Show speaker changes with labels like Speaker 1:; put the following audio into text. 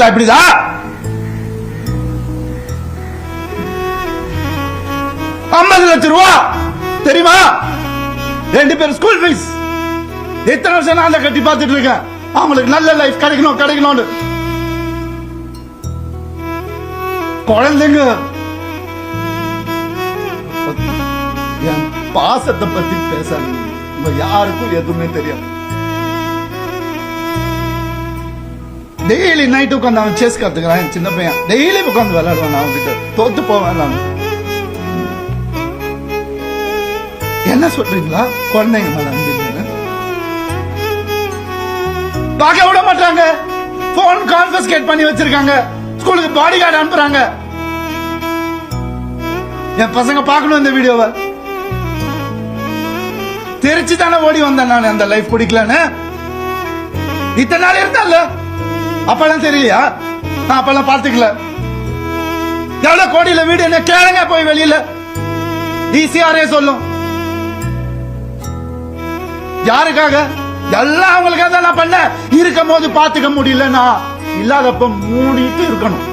Speaker 1: இருப்பீங்களா இப்படிதான்? 50 லட்சம் ரூபா தெரியுமா? 2 பேர் ஸ்கூல் ஃபீஸ். எத்தனை வருஷம் நான் அதை கட்டி பார்த்துட்டு இருக்கேன். அவங்களுக்கு நல்ல லைஃப் கிடைக்கணும். குழந்தைங்க என் பாசத்தை பத்தி பேசாதீங்க. யாருக்கும் எதுவுமே தெரியாது. டெய்லி நைட் உட்காந்து அவன் செஸ் கத்துக்கிறான். சின்ன பையன் டெய்லி உட்காந்து விளையாடுவான். அவன் கிட்ட தோத்து போவேன். நான் என்ன சொல்றீங்களா? குழந்தைங்க மேல அன்பு பார்க்க விட மாட்டாங்க. போன் கான்ஃபிஸ்கேட் பண்ணி வச்சிருக்காங்க. ஸ்கூலுக்கு பாடி கார்டு அனுப்புறாங்க. என் பசங்க பார்க்கணும் இந்த வீடியோவை. தெரிச்சு தானே ஓடி வந்தேன் நான். அந்த லைஃப் பிடிக்கலன்னு இத்தனை நாள் இருந்தால அப்பெல்லாம் தெரியலையா? நான் அப்பெல்லாம் பார்த்துக்கல. எவ்வளவு கோடியில வீடு என்ன கேளுங்க போய் வெளியில. ஈஸியாரே சொல்லும். யாருக்காக? எல்லாம் அவங்களுக்காக தான் நான் பண்ண. இருக்கும் போது பாத்துக்க முடியலன்னா இல்லாதப்ப மூடிட்டு இருக்கணும்.